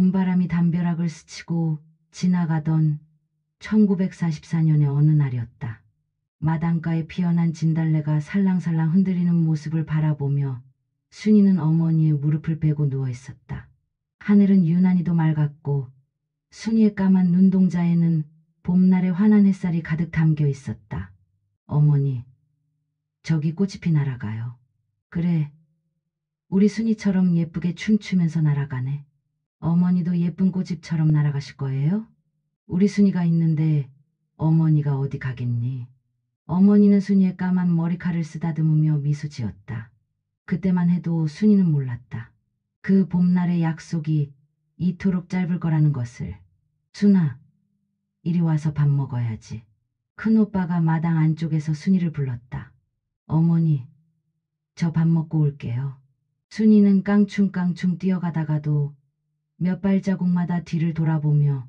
봄바람이 담벼락을 스치고 지나가던 1944년의 어느 날이었다. 마당가에 피어난 진달래가 살랑살랑 흔들리는 모습을 바라보며 순이는 어머니의 무릎을 베고 누워 있었다. 하늘은 유난히도 맑았고 순이의 까만 눈동자에는 봄날의 환한 햇살이 가득 담겨 있었다. 어머니, 저기 꽃잎이 날아가요. 그래, 우리 순이처럼 예쁘게 춤추면서 날아가네. 어머니도 예쁜 꽃잎처럼 날아가실 거예요? 우리 순이가 있는데 어머니가 어디 가겠니? 어머니는 순이의 까만 머리칼을 쓰다듬으며 미소 지었다. 그때만 해도 순이는 몰랐다. 그 봄날의 약속이 이토록 짧을 거라는 것을. 순아, 이리 와서 밥 먹어야지. 큰오빠가 마당 안쪽에서 순이를 불렀다. 어머니, 저 밥 먹고 올게요. 순이는 깡충깡충 뛰어가다가도 몇 발자국마다 뒤를 돌아보며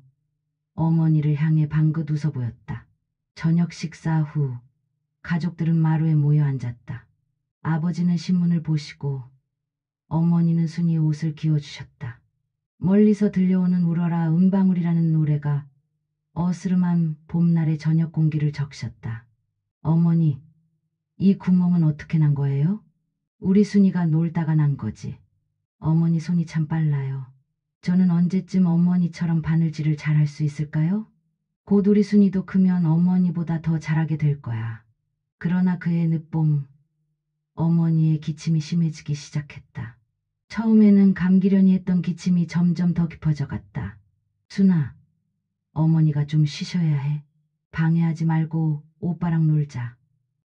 어머니를 향해 방긋 웃어 보였다. 저녁 식사 후 가족들은 마루에 모여 앉았다. 아버지는 신문을 보시고 어머니는 순이의 옷을 기워주셨다. 멀리서 들려오는 울어라 은방울이라는 노래가 어스름한 봄날의 저녁 공기를 적셨다. 어머니, 이 구멍은 어떻게 난 거예요? 우리 순이가 놀다가 난 거지. 어머니 손이 참 빨라요. 저는 언제쯤 어머니처럼 바느질을 잘할 수 있을까요? 곧 우리 순이도 크면 어머니보다 더 잘하게 될 거야. 그러나 그의 늦봄, 어머니의 기침이 심해지기 시작했다. 처음에는 감기려니 했던 기침이 점점 더 깊어져 갔다. 순아, 어머니가 좀 쉬셔야 해. 방해하지 말고 오빠랑 놀자.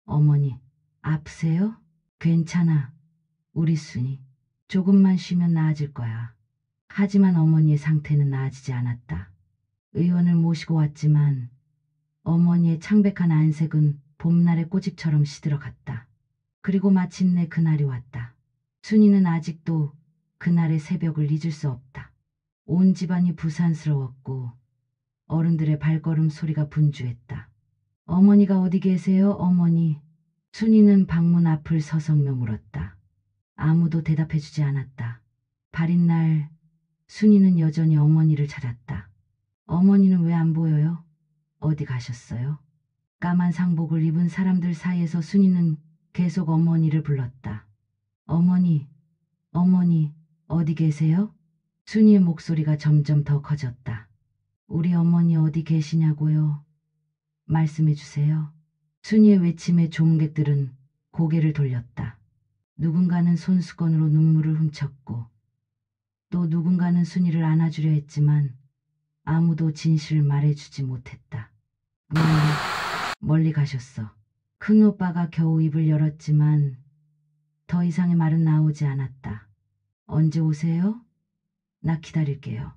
어머니, 아프세요? 괜찮아. 우리 순이. 조금만 쉬면 나아질 거야. 하지만 어머니의 상태는 나아지지 않았다. 의원을 모시고 왔지만 어머니의 창백한 안색은 봄날의 꽃잎처럼 시들어갔다. 그리고 마침내 그날이 왔다. 순이는 아직도 그날의 새벽을 잊을 수 없다. 온 집안이 부산스러웠고 어른들의 발걸음 소리가 분주했다. 어머니가 어디 계세요, 어머니? 순이는 방문 앞을 서성며 물었다. 아무도 대답해주지 않았다. 발인 날 순이는 여전히 어머니를 찾았다. 어머니는 왜 안 보여요? 어디 가셨어요? 까만 상복을 입은 사람들 사이에서 순이는 계속 어머니를 불렀다. 어머니, 어머니, 어디 계세요? 순이의 목소리가 점점 더 커졌다. 우리 어머니 어디 계시냐고요? 말씀해 주세요. 순이의 외침에 조문객들은 고개를 돌렸다. 누군가는 손수건으로 눈물을 훔쳤고 또 누군가는 순이를 안아주려 했지만 아무도 진실을 말해주지 못했다. 멀리 가셨어. 큰오빠가 겨우 입을 열었지만 더 이상의 말은 나오지 않았다. 언제 오세요? 나 기다릴게요.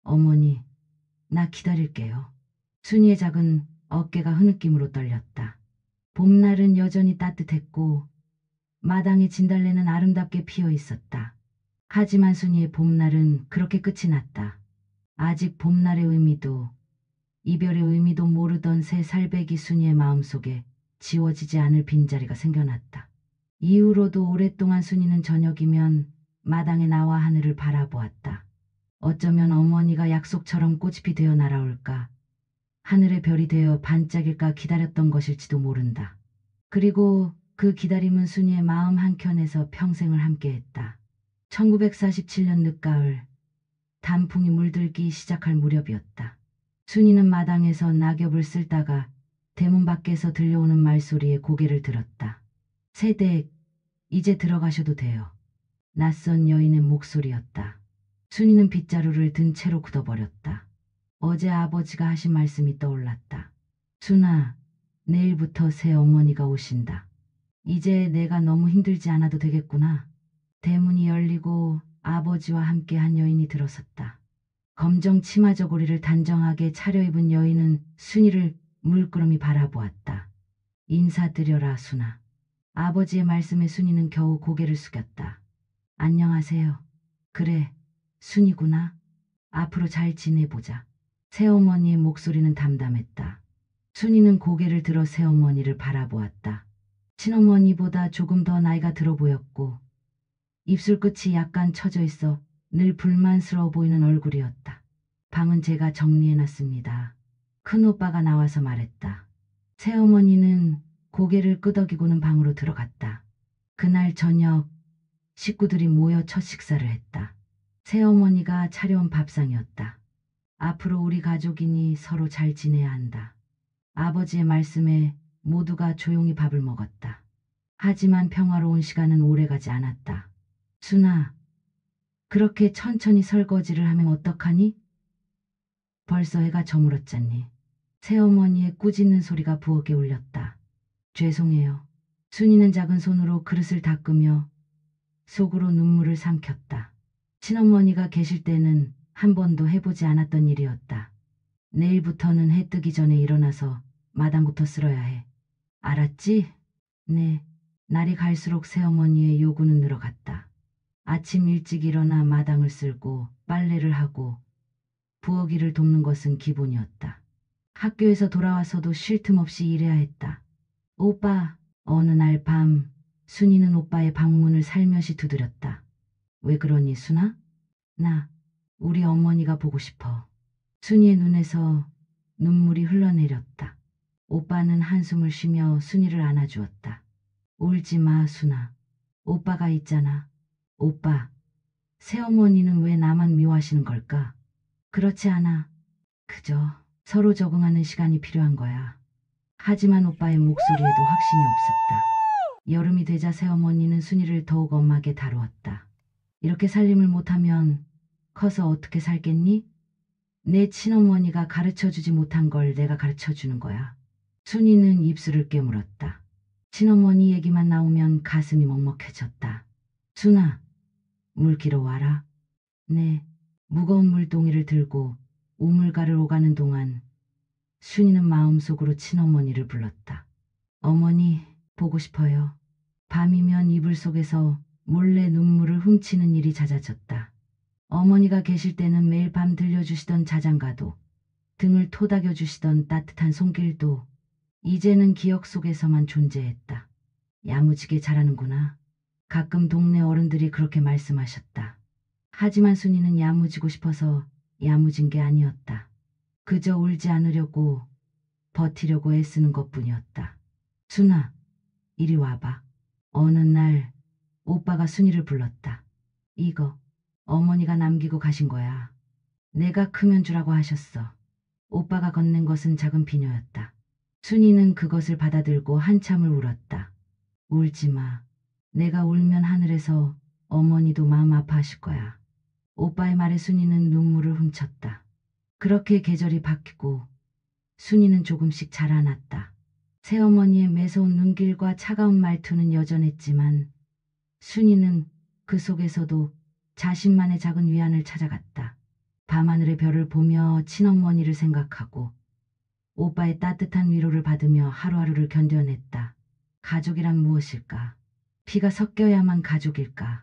어머니, 나 기다릴게요. 순이의 작은 어깨가 흐느낌으로 떨렸다. 봄날은 여전히 따뜻했고 마당의 진달래는 아름답게 피어 있었다. 하지만 순이의 봄날은 그렇게 끝이 났다. 아직 봄날의 의미도 이별의 의미도 모르던 새 살배기 순이의 마음속에 지워지지 않을 빈자리가 생겨났다. 이후로도 오랫동안 순이는 저녁이면 마당에 나와 하늘을 바라보았다. 어쩌면 어머니가 약속처럼 꽃잎이 되어 날아올까, 하늘의 별이 되어 반짝일까 기다렸던 것일지도 모른다. 그리고 그 기다림은 순이의 마음 한켠에서 평생을 함께했다. 1947년 늦가을, 단풍이 물들기 시작할 무렵이었다. 순이는 마당에서 낙엽을 쓸다가 대문 밖에서 들려오는 말소리에 고개를 들었다. 새댁, 이제 들어가셔도 돼요. 낯선 여인의 목소리였다. 순이는 빗자루를 든 채로 굳어버렸다. 어제 아버지가 하신 말씀이 떠올랐다. 순아, 내일부터 새 어머니가 오신다. 이제 내가 너무 힘들지 않아도 되겠구나. 대문이 열리고 아버지와 함께 한 여인이 들어섰다. 검정 치마 저고리를 단정하게 차려입은 여인은 순이를 물끄러미 바라보았다. 인사드려라, 순아. 아버지의 말씀에 순이는 겨우 고개를 숙였다. 안녕하세요. 그래, 순이구나. 앞으로 잘 지내보자. 새어머니의 목소리는 담담했다. 순이는 고개를 들어 새어머니를 바라보았다. 친어머니보다 조금 더 나이가 들어 보였고 입술 끝이 약간 처져 있어 늘 불만스러워 보이는 얼굴이었다. 방은 제가 정리해놨습니다. 큰오빠가 나와서 말했다. 새어머니는 고개를 끄덕이고는 방으로 들어갔다. 그날 저녁 식구들이 모여 첫 식사를 했다. 새어머니가 차려온 밥상이었다. 앞으로 우리 가족이니 서로 잘 지내야 한다. 아버지의 말씀에 모두가 조용히 밥을 먹었다. 하지만 평화로운 시간은 오래가지 않았다. 순아, 그렇게 천천히 설거지를 하면 어떡하니? 벌써 해가 저물었잖니. 새어머니의 꾸짖는 소리가 부엌에 울렸다. 죄송해요. 순이는 작은 손으로 그릇을 닦으며 속으로 눈물을 삼켰다. 친어머니가 계실 때는 한 번도 해보지 않았던 일이었다. 내일부터는 해 뜨기 전에 일어나서 마당부터 쓸어야 해. 알았지? 네. 날이 갈수록 새어머니의 요구는 늘어갔다. 아침 일찍 일어나 마당을 쓸고 빨래를 하고 부엌 일을 돕는 것은 기본이었다. 학교에서 돌아와서도 쉴 틈 없이 일해야 했다. 오빠, 어느 날 밤 순이는 오빠의 방문을 살며시 두드렸다. 왜 그러니, 순아? 나 우리 어머니가 보고 싶어. 순이의 눈에서 눈물이 흘러내렸다. 오빠는 한숨을 쉬며 순이를 안아주었다. 울지 마, 순아. 오빠가 있잖아. 오빠, 새어머니는 왜 나만 미워하시는 걸까? 그렇지 않아. 그저 서로 적응하는 시간이 필요한 거야. 하지만 오빠의 목소리에도 확신이 없었다. 여름이 되자 새어머니는 순이를 더욱 엄하게 다루었다. 이렇게 살림을 못하면 커서 어떻게 살겠니? 내 친어머니가 가르쳐주지 못한 걸 내가 가르쳐주는 거야. 순이는 입술을 깨물었다. 친어머니 얘기만 나오면 가슴이 먹먹해졌다. 순아, 물 길어와라. 네. 무거운 물동이를 들고 우물가를 오가는 동안 순이는 마음속으로 친어머니를 불렀다. 어머니, 보고 싶어요. 밤이면 이불 속에서 몰래 눈물을 훔치는 일이 잦아졌다. 어머니가 계실 때는 매일 밤 들려주시던 자장가도, 등을 토닥여주시던 따뜻한 손길도 이제는 기억 속에서만 존재했다. 야무지게 잘하는구나. 가끔 동네 어른들이 그렇게 말씀하셨다. 하지만 순이는 야무지고 싶어서 야무진 게 아니었다. 그저 울지 않으려고 버티려고 애쓰는 것뿐이었다. 순아, 이리 와봐. 어느 날 오빠가 순이를 불렀다. 이거 어머니가 남기고 가신 거야. 내가 크면 주라고 하셨어. 오빠가 건넨 것은 작은 비녀였다. 순이는 그것을 받아들고 한참을 울었다. 울지 마. 내가 울면 하늘에서 어머니도 마음 아파하실 거야. 오빠의 말에 순이는 눈물을 훔쳤다. 그렇게 계절이 바뀌고 순이는 조금씩 자라났다. 새어머니의 매서운 눈길과 차가운 말투는 여전했지만 순이는 그 속에서도 자신만의 작은 위안을 찾아갔다. 밤하늘의 별을 보며 친어머니를 생각하고 오빠의 따뜻한 위로를 받으며 하루하루를 견뎌냈다. 가족이란 무엇일까? 피가 섞여야만 가족일까?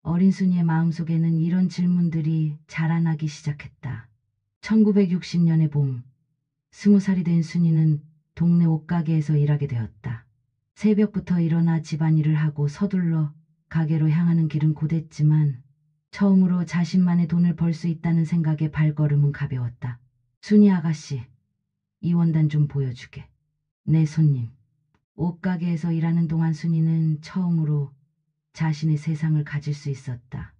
어린 순이의 마음속에는 이런 질문들이 자라나기 시작했다. 1960년의 봄, 20살이 된 순이는 동네 옷가게에서 일하게 되었다. 새벽부터 일어나 집안일을 하고 서둘러 가게로 향하는 길은 고됐지만 처음으로 자신만의 돈을 벌 수 있다는 생각에 발걸음은 가벼웠다. 순이 아가씨, 이 원단 좀 보여주게. 내 손님. 옷가게에서 일하는 동안 순이는 처음으로 자신의 세상을 가질 수 있었다.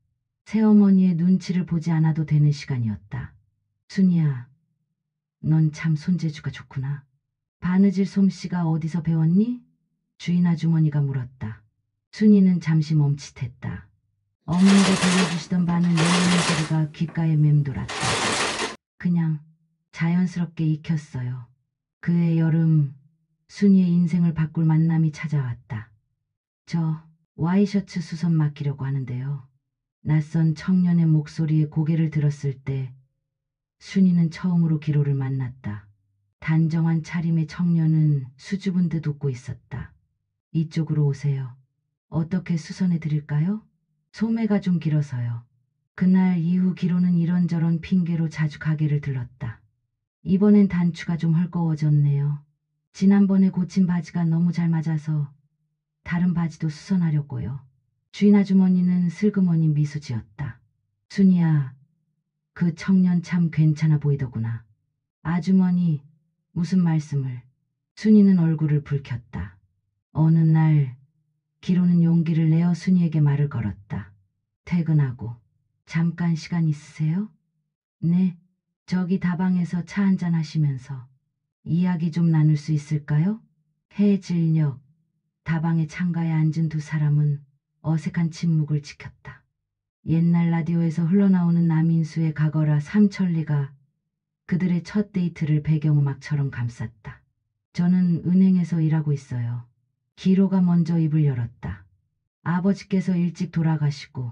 새어머니의 눈치를 보지 않아도 되는 시간이었다. 순이야, 넌 참 손재주가 좋구나. 바느질 솜씨가 어디서 배웠니? 주인 아주머니가 물었다. 순이는 잠시 멈칫했다. 어머니가 들려주시던 바늘 내리는 소리가 귓가에 맴돌았다. 그냥 자연스럽게 익혔어요. 그해 여름, 순이의 인생을 바꿀 만남이 찾아왔다. 저 와이셔츠 수선 맡기려고 하는데요. 낯선 청년의 목소리에 고개를 들었을 때 순이는 처음으로 기로를 만났다. 단정한 차림의 청년은 수줍은 듯 웃고 있었다. 이쪽으로 오세요. 어떻게 수선해 드릴까요? 소매가 좀 길어서요. 그날 이후 기로는 이런저런 핑계로 자주 가게를 들렀다. 이번엔 단추가 좀 헐거워졌네요. 지난번에 고친 바지가 너무 잘 맞아서 다른 바지도 수선하려고요. 주인 아주머니는 슬그머니 미소 지었다. 순이야, 그 청년 참 괜찮아 보이더구나. 아주머니, 무슨 말씀을. 순이는 얼굴을 붉혔다. 어느 날 기로는 용기를 내어 순이에게 말을 걸었다. 퇴근하고 잠깐 시간 있으세요? 네, 저기 다방에서 차 한잔 하시면서 이야기 좀 나눌 수 있을까요? 해질녘 다방의 창가에 앉은 두 사람은 어색한 침묵을 지켰다. 옛날 라디오에서 흘러나오는 남인수의 가거라 삼천리가 그들의 첫 데이트를 배경음악처럼 감쌌다. 저는 은행에서 일하고 있어요. 기로가 먼저 입을 열었다. 아버지께서 일찍 돌아가시고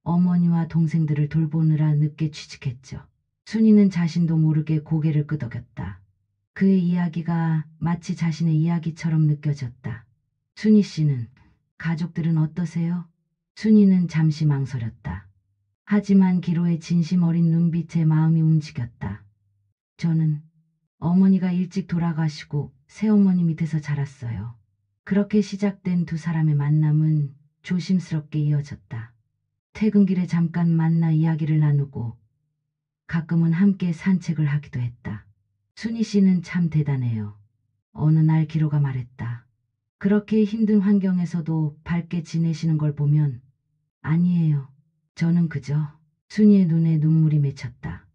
어머니와 동생들을 돌보느라 늦게 취직했죠. 순이는 자신도 모르게 고개를 끄덕였다. 그의 이야기가 마치 자신의 이야기처럼 느껴졌다. 순이 씨는, 가족들은 어떠세요? 순이는 잠시 망설였다. 하지만 기로의 진심 어린 눈빛에 마음이 움직였다. 저는 어머니가 일찍 돌아가시고 새어머니 밑에서 자랐어요. 그렇게 시작된 두 사람의 만남은 조심스럽게 이어졌다. 퇴근길에 잠깐 만나 이야기를 나누고 가끔은 함께 산책을 하기도 했다. 순희 씨는 참 대단해요. 어느 날 기로가 말했다. 그렇게 힘든 환경에서도 밝게 지내시는 걸 보면 아니에요. 저는 그저 순희의 눈에 눈물이 맺혔다.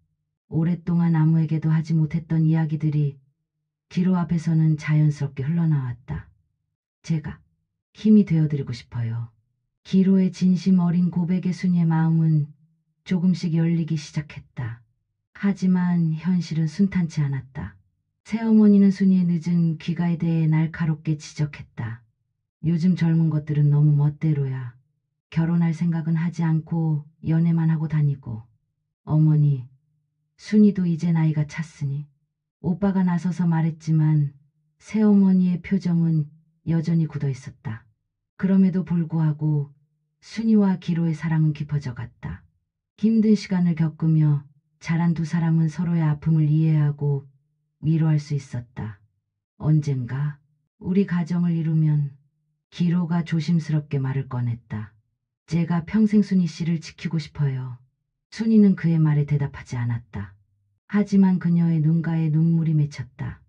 오랫동안 아무에게도 하지 못했던 이야기들이 기로 앞에서는 자연스럽게 흘러나왔다. 제가 힘이 되어드리고 싶어요. 기로의 진심 어린 고백에 순이의 마음은 조금씩 열리기 시작했다. 하지만 현실은 순탄치 않았다. 새어머니는 순이의 늦은 귀가에 대해 날카롭게 지적했다. 요즘 젊은 것들은 너무 멋대로야. 결혼할 생각은 하지 않고 연애만 하고 다니고. 어머니, 순이도 이제 나이가 찼으니. 오빠가 나서서 말했지만 새어머니의 표정은 여전히 굳어 있었다. 그럼에도 불구하고 순이와 기로의 사랑은 깊어져 갔다. 힘든 시간을 겪으며 자란 두 사람은 서로의 아픔을 이해하고 위로할 수 있었다. 언젠가 우리 가정을 이루면 기로가 조심스럽게 말을 꺼냈다. 제가 평생 순이 씨를 지키고 싶어요. 순이는 그의 말에 대답하지 않았다. 하지만 그녀의 눈가에 눈물이 맺혔다.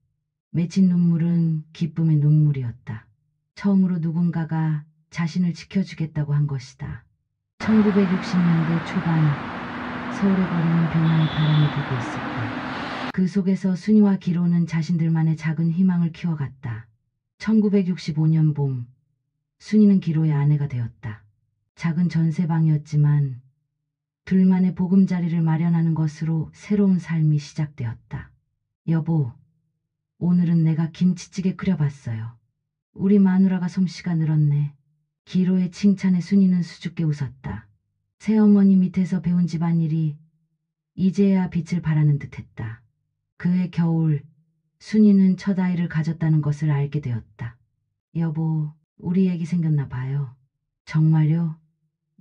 맺힌 눈물은 기쁨의 눈물이었다. 처음으로 누군가가 자신을 지켜주겠다고 한 것이다. 1960년대 초반 서울의 거리는 병나의 바람이 불고 있었다. 그 속에서 순이와 기로는 자신들만의 작은 희망을 키워갔다. 1965년 봄, 순이는 기로의 아내가 되었다. 작은 전세방이었지만 둘만의 보금자리를 마련하는 것으로 새로운 삶이 시작되었다. 여보, 오늘은 내가 김치찌개 끓여봤어요. 우리 마누라가 솜씨가 늘었네. 기로의 칭찬에 순이는 수줍게 웃었다. 새어머니 밑에서 배운 집안일이 이제야 빛을 발하는 듯했다. 그해 겨울, 순이는 첫 아이를 가졌다는 것을 알게 되었다. 여보, 우리 애기 생겼나 봐요. 정말요?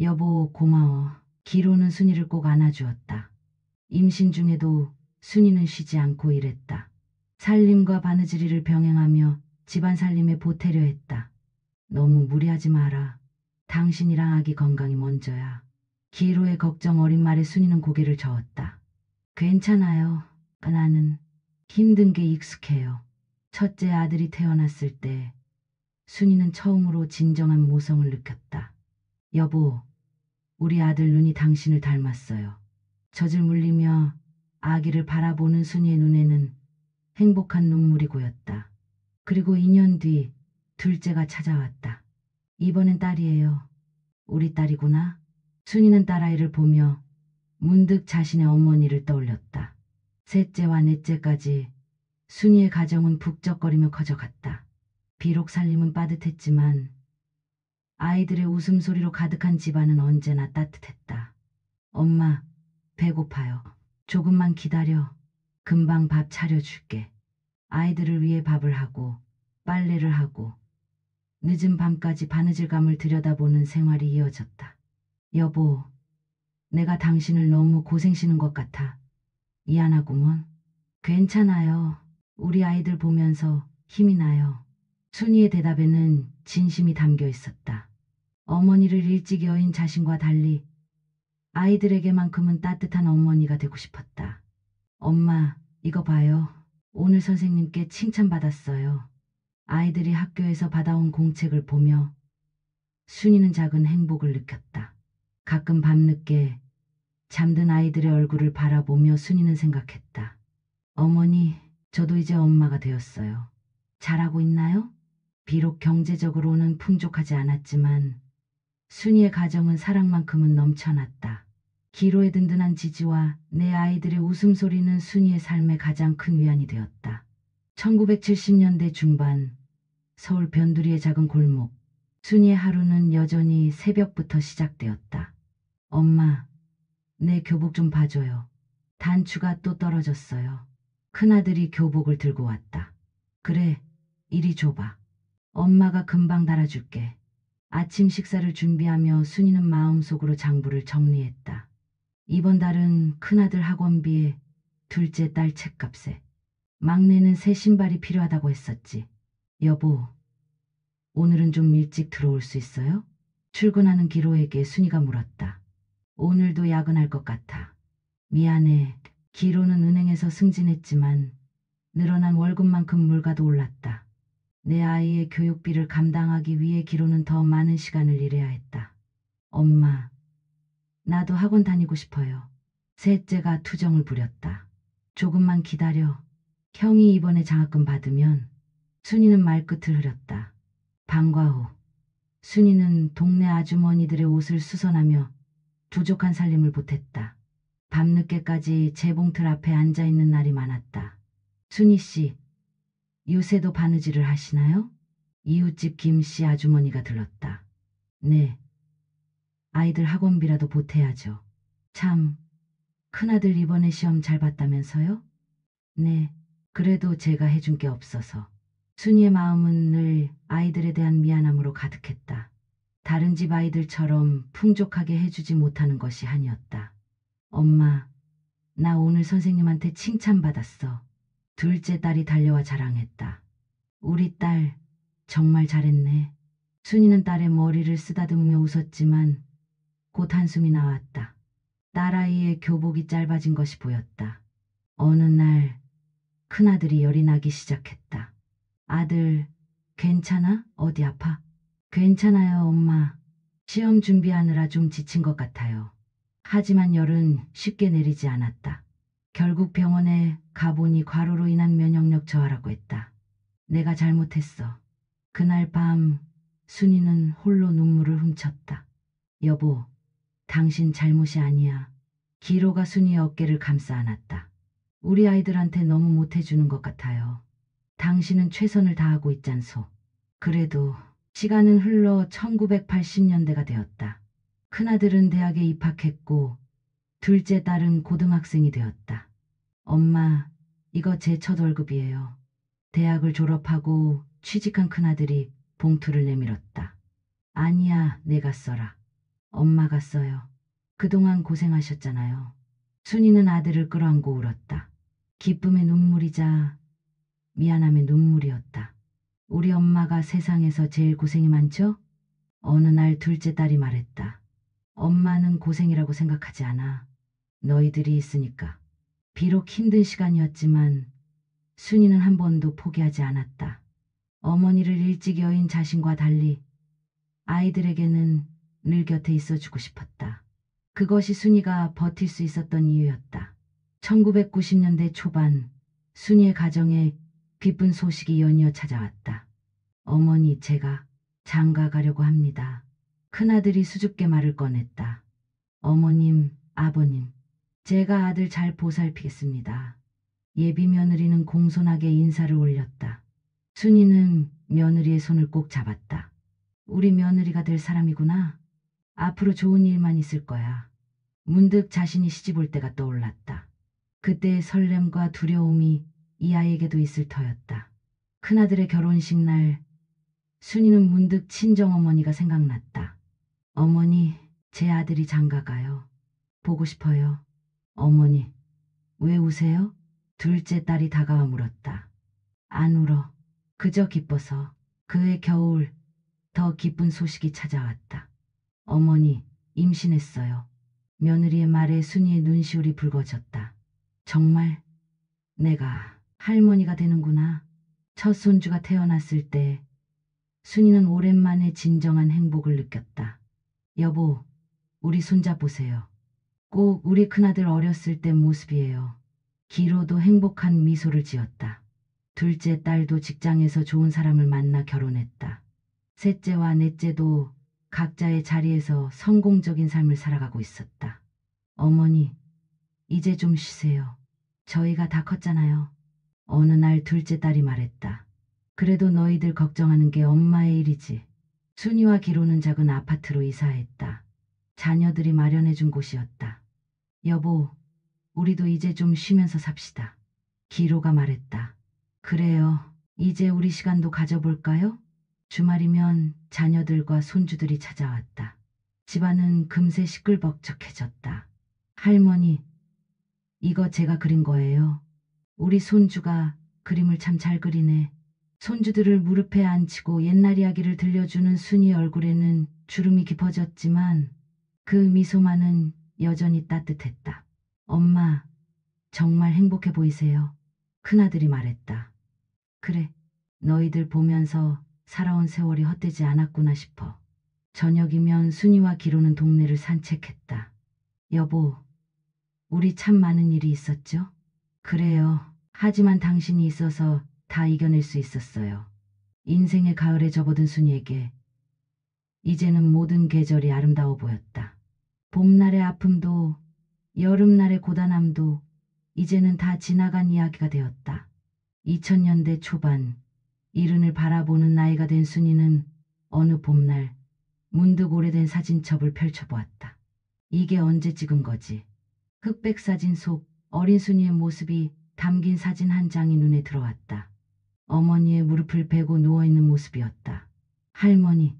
여보, 고마워. 기로는 순이를 꼭 안아주었다. 임신 중에도 순이는 쉬지 않고 일했다. 살림과 바느질이를 병행하며 집안 살림에 보태려 했다. 너무 무리하지 마라. 당신이랑 아기 건강이 먼저야. 기로의 걱정 어린 말에 순이는 고개를 저었다. 괜찮아요. 나는 힘든 게 익숙해요. 첫째 아들이 태어났을 때 순이는 처음으로 진정한 모성을 느꼈다. 여보, 우리 아들 눈이 당신을 닮았어요. 젖을 물리며 아기를 바라보는 순이의 눈에는 행복한 눈물이 고였다. 그리고 2년 뒤 둘째가 찾아왔다. 이번엔 딸이에요. 우리 딸이구나. 순이는 딸아이를 보며 문득 자신의 어머니를 떠올렸다. 셋째와 넷째까지 순이의 가정은 북적거리며 커져갔다. 비록 살림은 빠듯했지만 아이들의 웃음소리로 가득한 집안은 언제나 따뜻했다. 엄마, 배고파요. 조금만 기다려. 금방 밥 차려줄게. 아이들을 위해 밥을 하고 빨래를 하고 늦은 밤까지 바느질감을 들여다보는 생활이 이어졌다. 여보, 내가 당신을 너무 고생시는 것 같아. 미안하구먼. 괜찮아요. 우리 아이들 보면서 힘이 나요. 순이의 대답에는 진심이 담겨 있었다. 어머니를 일찍 여인 자신과 달리 아이들에게만큼은 따뜻한 어머니가 되고 싶었다. 엄마, 이거 봐요. 오늘 선생님께 칭찬받았어요. 아이들이 학교에서 받아온 공책을 보며 순이는 작은 행복을 느꼈다. 가끔 밤늦게 잠든 아이들의 얼굴을 바라보며 순이는 생각했다. 어머니, 저도 이제 엄마가 되었어요. 잘하고 있나요? 비록 경제적으로는 풍족하지 않았지만 순이의 가정은 사랑만큼은 넘쳐났다. 기로의 든든한 지지와 내 아이들의 웃음소리는 순이의 삶의 가장 큰 위안이 되었다. 1970년대 중반 서울 변두리의 작은 골목. 순이의 하루는 여전히 새벽부터 시작되었다. 엄마, 내 교복 좀 봐줘요. 단추가 또 떨어졌어요. 큰아들이 교복을 들고 왔다. 그래, 이리 줘봐. 엄마가 금방 달아줄게. 아침 식사를 준비하며 순이는 마음속으로 장부를 정리했다. 이번 달은 큰아들 학원비에, 둘째 딸 책값에, 막내는 새 신발이 필요하다고 했었지. 여보, 오늘은 좀 일찍 들어올 수 있어요? 출근하는 기로에게 순이가 물었다. 오늘도 야근할 것 같아. 미안해. 기로는 은행에서 승진했지만 늘어난 월급만큼 물가도 올랐다. 내 아이의 교육비를 감당하기 위해 기로는 더 많은 시간을 일해야 했다. 엄마, 나도 학원 다니고 싶어요. 셋째가 투정을 부렸다. 조금만 기다려. 형이 이번에 장학금 받으면. 순이는 말끝을 흐렸다. 방과 후 순이는 동네 아주머니들의 옷을 수선하며 부족한 살림을 보탰다. 밤늦게까지 재봉틀 앞에 앉아있는 날이 많았다. 순이 씨, 요새도 바느질을 하시나요? 이웃집 김씨 아주머니가 들렀다. 네, 아이들 학원비라도 보태야죠. 참, 큰아들 이번에 시험 잘 봤다면서요? 네, 그래도 제가 해준 게 없어서. 순이의 마음은 늘 아이들에 대한 미안함으로 가득했다. 다른 집 아이들처럼 풍족하게 해주지 못하는 것이 한이었다. 엄마, 나 오늘 선생님한테 칭찬받았어. 둘째 딸이 달려와 자랑했다. 우리 딸, 정말 잘했네. 순이는 딸의 머리를 쓰다듬으며 웃었지만 곧 한숨이 나왔다. 딸아이의 교복이 짧아진 것이 보였다. 어느 날 큰아들이 열이 나기 시작했다. 아들, 괜찮아? 어디 아파? 괜찮아요, 엄마. 시험 준비하느라 좀 지친 것 같아요. 하지만 열은 쉽게 내리지 않았다. 결국 병원에 가보니 과로로 인한 면역력 저하라고 했다. 내가 잘못했어. 그날 밤 순이는 홀로 눈물을 훔쳤다. 여보, 당신 잘못이 아니야. 기로가 순이의 어깨를 감싸 안았다. 우리 아이들한테 너무 못해주는 것 같아요. 당신은 최선을 다하고 있잖소. 그래도 시간은 흘러 1980년대가 되었다. 큰아들은 대학에 입학했고 둘째 딸은 고등학생이 되었다. 엄마, 이거 제 첫 월급이에요. 대학을 졸업하고 취직한 큰아들이 봉투를 내밀었다. 아니야, 내가 써라. 엄마가 써요. 그동안 고생하셨잖아요. 순이는 아들을 끌어안고 울었다. 기쁨의 눈물이자 미안함의 눈물이었다. 우리 엄마가 세상에서 제일 고생이 많죠? 어느 날 둘째 딸이 말했다. 엄마는 고생이라고 생각하지 않아. 너희들이 있으니까. 비록 힘든 시간이었지만 순이는 한 번도 포기하지 않았다. 어머니를 일찍 여인 자신과 달리 아이들에게는 늘 곁에 있어주고 싶었다. 그것이 순이가 버틸 수 있었던 이유였다. 1990년대 초반 순이의 가정에 기쁜 소식이 연이어 찾아왔다. 어머니, 제가 장가 가려고 합니다. 큰아들이 수줍게 말을 꺼냈다. 어머님, 아버님, 제가 아들 잘 보살피겠습니다. 예비 며느리는 공손하게 인사를 올렸다. 순이는 며느리의 손을 꼭 잡았다. 우리 며느리가 될 사람이구나. 앞으로 좋은 일만 있을 거야. 문득 자신이 시집 올 때가 떠올랐다. 그때의 설렘과 두려움이 이 아이에게도 있을 터였다. 큰아들의 결혼식 날 순이는 문득 친정어머니가 생각났다. 어머니, 제 아들이 장가가요. 보고 싶어요. 어머니, 왜 우세요? 둘째 딸이 다가와 물었다. 안 울어. 그저 기뻐서. 그해 겨울 더 기쁜 소식이 찾아왔다. 어머니, 임신했어요. 며느리의 말에 순이의 눈시울이 붉어졌다. 정말 내가 할머니가 되는구나. 첫 손주가 태어났을 때 순이는 오랜만에 진정한 행복을 느꼈다. 여보, 우리 손자 보세요. 꼭 우리 큰아들 어렸을 때 모습이에요. 기로도 행복한 미소를 지었다. 둘째 딸도 직장에서 좋은 사람을 만나 결혼했다. 셋째와 넷째도 각자의 자리에서 성공적인 삶을 살아가고 있었다. 어머니, 이제 좀 쉬세요. 저희가 다 컸잖아요. 어느 날 둘째 딸이 말했다. 그래도 너희들 걱정하는 게 엄마의 일이지. 순이와 기로는 작은 아파트로 이사했다. 자녀들이 마련해준 곳이었다. 여보, 우리도 이제 좀 쉬면서 삽시다. 기로가 말했다. 그래요. 이제 우리 시간도 가져볼까요? 주말이면 자녀들과 손주들이 찾아왔다. 집안은 금세 시끌벅적해졌다. 할머니, 이거 제가 그린 거예요. 우리 손주가 그림을 참 잘 그리네. 손주들을 무릎에 앉히고 옛날 이야기를 들려주는 순이 얼굴에는 주름이 깊어졌지만 그 미소만은 여전히 따뜻했다. 엄마, 정말 행복해 보이세요. 큰아들이 말했다. 그래, 너희들 보면서 살아온 세월이 헛되지 않았구나 싶어. 저녁이면 순이와 기로는 동네를 산책했다. 여보, 우리 참 많은 일이 있었죠? 그래요. 하지만 당신이 있어서 다 이겨낼 수 있었어요. 인생의 가을에 접어든 순이에게 이제는 모든 계절이 아름다워 보였다. 봄날의 아픔도 여름날의 고단함도 이제는 다 지나간 이야기가 되었다. 2000년대 초반 이른을 바라보는 나이가 된 순이는 어느 봄날 문득 오래된 사진첩을 펼쳐보았다. 이게 언제 찍은 거지? 흑백 사진 속 어린 순이의 모습이 담긴 사진 한 장이 눈에 들어왔다. 어머니의 무릎을 베고 누워있는 모습이었다. 할머니,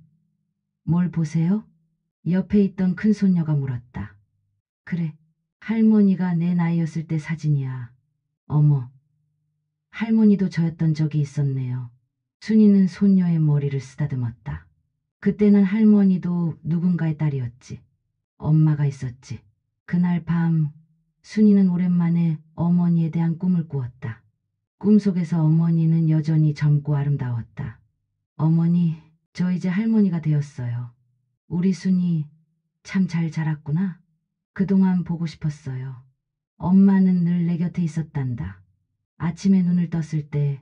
뭘 보세요? 옆에 있던 큰손녀가 물었다. 그래, 할머니가 내 나이였을 때 사진이야. 어머, 할머니도 저였던 적이 있었네요. 순이는 손녀의 머리를 쓰다듬었다. 그때는 할머니도 누군가의 딸이었지. 엄마가 있었지. 그날 밤 순이는 오랜만에 어머니에 대한 꿈을 꾸었다. 꿈속에서 어머니는 여전히 젊고 아름다웠다. 어머니, 저 이제 할머니가 되었어요. 우리 순이 참 잘 자랐구나. 그동안 보고 싶었어요. 엄마는 늘 내 곁에 있었단다. 아침에 눈을 떴을 때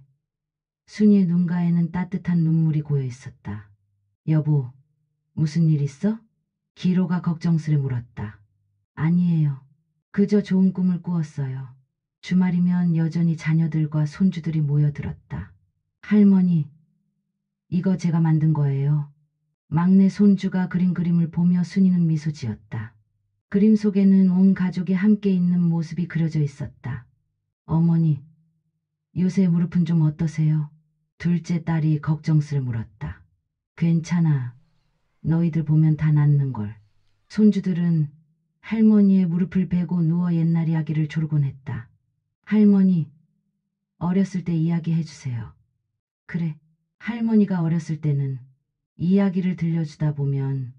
순이의 눈가에는 따뜻한 눈물이 고여 있었다. 여보, 무슨 일 있어? 기로가 걱정스레 물었다. 아니에요. 그저 좋은 꿈을 꾸었어요. 주말이면 여전히 자녀들과 손주들이 모여들었다. 할머니, 이거 제가 만든 거예요. 막내 손주가 그린 그림을 보며 순이는 미소 지었다. 그림 속에는 온 가족이 함께 있는 모습이 그려져 있었다. 어머니, 요새 무릎은 좀 어떠세요? 둘째 딸이 걱정스레 물었다. 괜찮아. 너희들 보면 다 낫는걸. 손주들은 할머니의 무릎을 베고 누워 옛날 이야기를 조르곤 했다. 할머니, 어렸을 때 이야기 해주세요. 그래, 할머니가 어렸을 때는 이야기를 들려주다 보면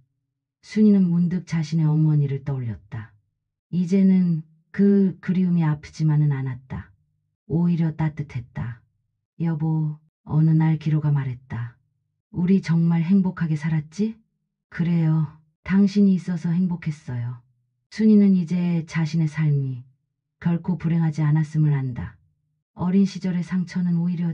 순이는 문득 자신의 어머니를 떠올렸다. 이제는 그 그리움이 아프지만은 않았다. 오히려 따뜻했다. 여보, 어느 날 기로가 말했다. 우리 정말 행복하게 살았지? 그래요. 당신이 있어서 행복했어요. 순이는 이제 자신의 삶이 결코 불행하지 않았음을 안다. 어린 시절의 상처는 오히려